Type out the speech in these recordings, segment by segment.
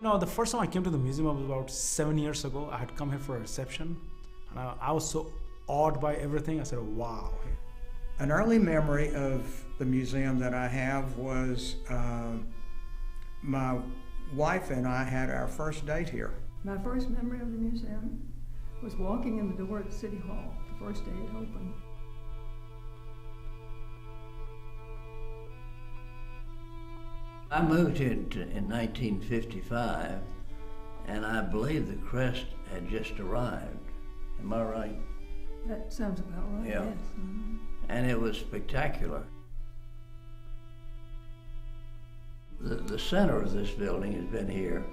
No, the first time I came to the museum was about 7 years ago. I had come here for a reception, and I was so awed by everything. I said, wow. An early memory of the museum that I have was my wife and I had our first date here. My first memory of the museum was walking in the door at City Hall the first day it opened. I moved here in 1955, and I believe the crest had just arrived. Am I right? That sounds about right, Yeah. yes. Mm-hmm. And it was spectacular. The center of this building has been here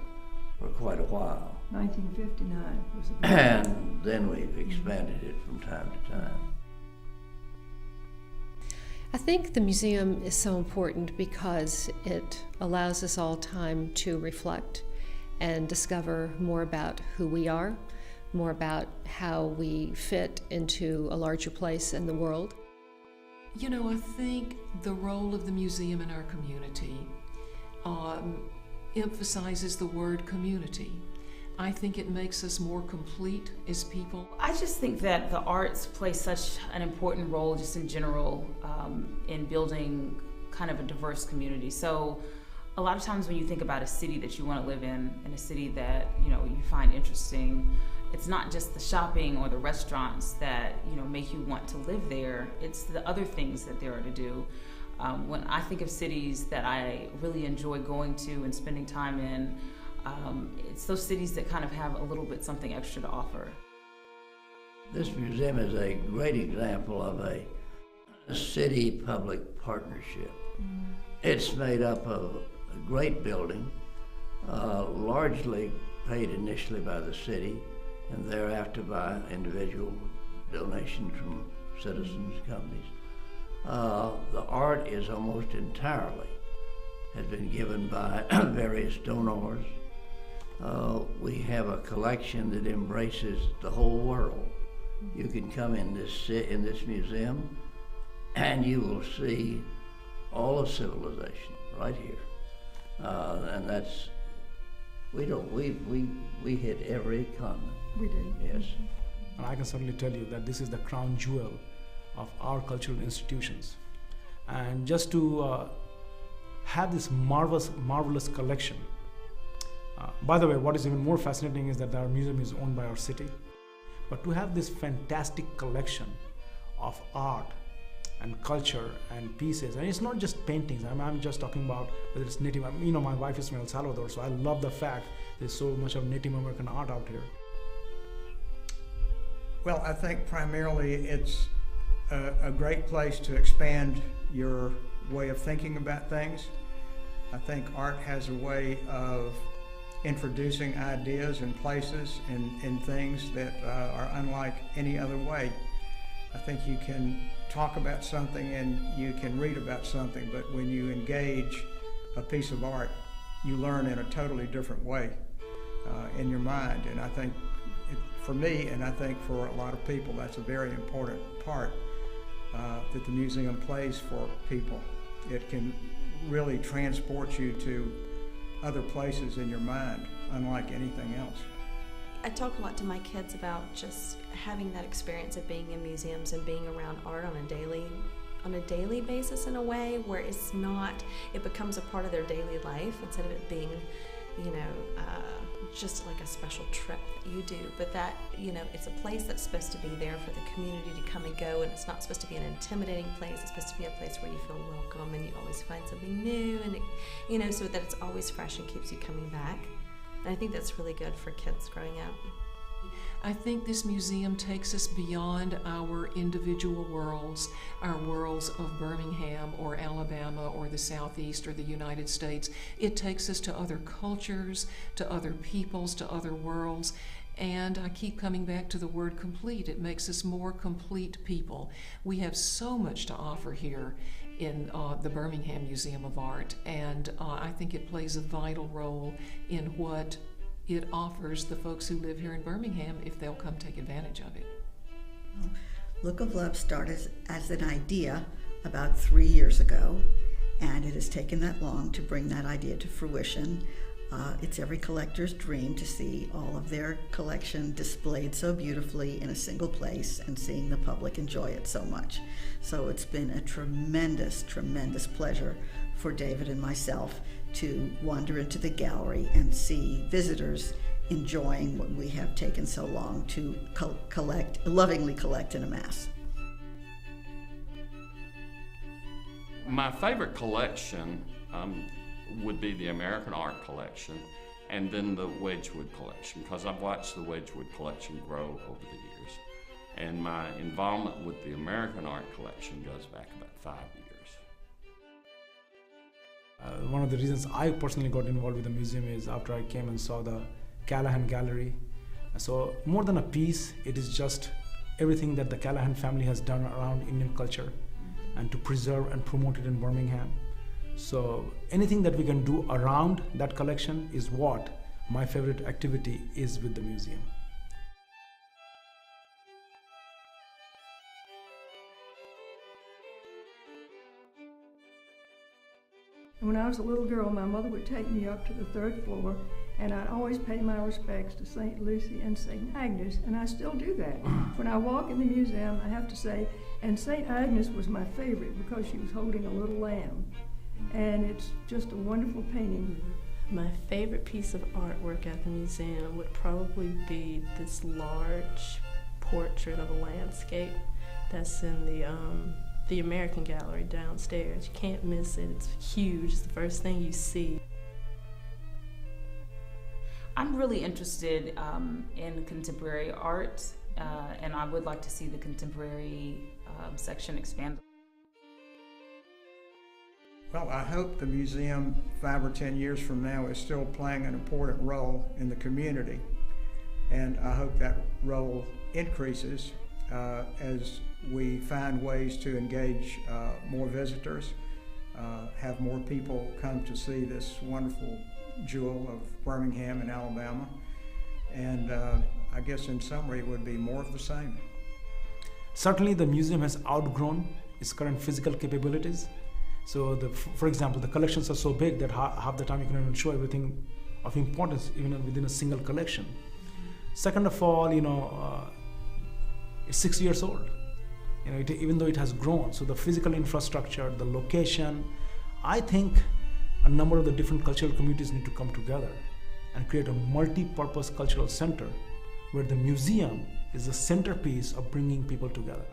for quite a while. 1959 was the And then we've expanded it from time to time. I think the museum is so important because it allows us all time to reflect and discover more about who we are, more about how we fit into a larger place in the world. You know, I think the role of the museum in our community emphasizes the word community. I think it makes us more complete as people. I just think that the arts play such an important role just in general in building kind of a diverse community. So a lot of times when you think about a city that you want to live in and a city that you find interesting, it's not just the shopping or the restaurants that make you want to live there. It's the other things that there are to do. When I think of cities that I really enjoy going to and spending time in, it's those cities that kind of have a little bit something extra to offer. This museum is a great example of a city-public partnership. Mm-hmm. It's made up of a great building, largely paid initially by the city and thereafter by individual donations from citizens, companies. The art is almost entirely has been given by various donors. We have a collection that embraces the whole world. You can come in this museum and you will see all of civilization right here. And that's, we hit every continent. We did. Yes. And I can certainly tell you that this is the crown jewel of our cultural institutions. And just to have this marvelous collection. By the way, what is even more fascinating is that our museum is owned by our city. But to have this fantastic collection of art and culture and pieces, and it's not just paintings. I'm just talking about whether it's Native. My wife is from El Salvador, so I love the fact there's so much of Native American art out here. Well, I think primarily it's a great place to expand your way of thinking about things. I think art has a way of introducing ideas and places and things that are unlike any other way. I think you can talk about something and you can read about something, but when you engage a piece of art, you learn in a totally different way in your mind. And I think for me, and I think for a lot of people, that's a very important part that the museum plays for people. It can really transport you to other places in your mind, unlike anything else. I talk a lot to my kids about just having that experience of being in museums and being around art on a daily basis in a way where it becomes a part of their daily life instead of it being, just like a special trip that you do. But that, it's a place that's supposed to be there for the community to come and go, and it's not supposed to be an intimidating place. It's supposed to be a place where you feel welcome and you always find something new, and so that it's always fresh and keeps you coming back. And I think that's really good for kids growing up. I think this museum takes us beyond our individual worlds, our worlds of Birmingham or Alabama or the Southeast or the United States. It takes us to other cultures, to other peoples, to other worlds. And I keep coming back to the word complete. It makes us more complete people. We have so much to offer here in the Birmingham Museum of Art, and I think it plays a vital role in what it offers the folks who live here in Birmingham if they'll come take advantage of it. Look of Love started as an idea about 3 years ago, and it has taken that long to bring that idea to fruition. It's every collector's dream to see all of their collection displayed so beautifully in a single place and seeing the public enjoy it so much. So it's been a tremendous, tremendous pleasure for David and myself to wander into the gallery and see visitors enjoying what we have taken so long to lovingly collect and amass. My favorite collection would be the American art collection and then the Wedgwood collection, because I've watched the Wedgwood collection grow over the years. And my involvement with the American art collection goes back about 5 years. One of the reasons I personally got involved with the museum is after I came and saw the Callahan Gallery. So more than a piece, it is just everything that the Callahan family has done around Indian culture and to preserve and promote it in Birmingham. So anything that we can do around that collection is what my favorite activity is with the museum. When I was a little girl, my mother would take me up to the 3rd floor, and I'd always pay my respects to St. Lucy and St. Agnes, and I still do that. When I walk in the museum, I have to say, and St. Agnes was my favorite because she was holding a little lamb, and it's just a wonderful painting. My favorite piece of artwork at the museum would probably be this large portrait of a landscape that's in the American Gallery downstairs. You can't miss it. It's huge. It's the first thing you see. I'm really interested in contemporary art, and I would like to see the contemporary section expand. Well, I hope the museum 5 or 10 years from now is still playing an important role in the community, and I hope that role increases as we find ways to engage more visitors, have more people come to see this wonderful jewel of Birmingham and Alabama, and I guess in summary it would be more of the same. Certainly the museum has outgrown its current physical capabilities. So for example, the collections are so big that half the time you can even show everything of importance even within a single collection. Second of all, it's 6 years old. Even though it has grown, so the physical infrastructure, the location, I think a number of the different cultural communities need to come together and create a multi-purpose cultural center where the museum is the centerpiece of bringing people together.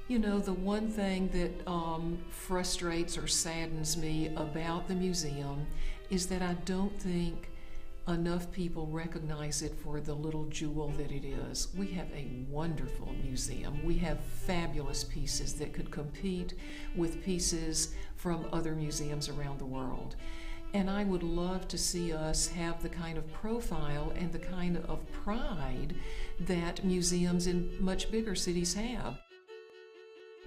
You know, the one thing that frustrates or saddens me about the museum is that I don't think enough people recognize it for the little jewel that it is. We have a wonderful museum. We have fabulous pieces that could compete with pieces from other museums around the world. And I would love to see us have the kind of profile and the kind of pride that museums in much bigger cities have.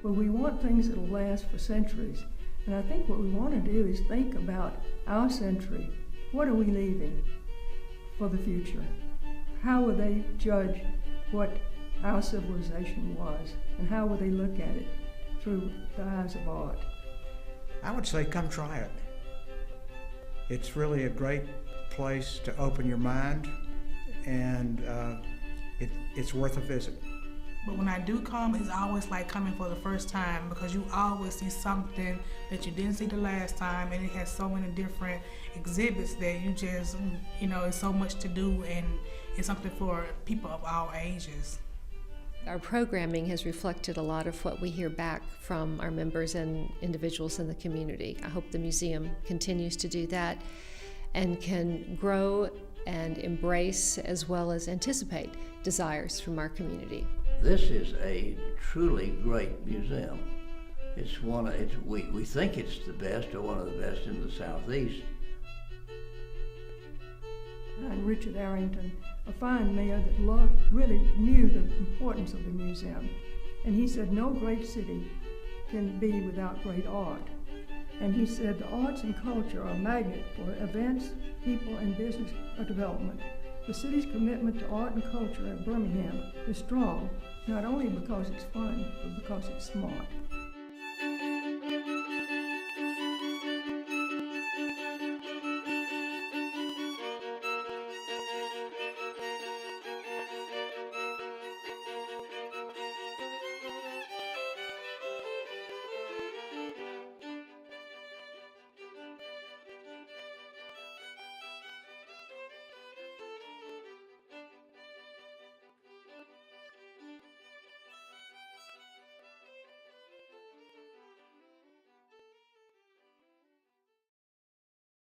Well, we want things that'll last for centuries. And I think what we want to do is think about our century. What are we leaving for the future? How will they judge what our civilization was? And how will they look at it through the eyes of art? I would say come try it. It's really a great place to open your mind, and it's worth a visit. But when I do come, it's always like coming for the first time, because you always see something that you didn't see the last time, and it has so many different exhibits that you just, it's so much to do, and it's something for people of all ages. Our programming has reflected a lot of what we hear back from our members and individuals in the community. I hope the museum continues to do that and can grow and embrace as well as anticipate desires from our community. This is a truly great museum. We think it's the best or one of the best in the Southeast. And Richard Arrington, a fine mayor that really knew the importance of the museum. And he said no great city can be without great art. And he said the arts and culture are a magnet for events, people, and business development. The city's commitment to art and culture in Birmingham is strong, not only because it's fun, but because it's smart.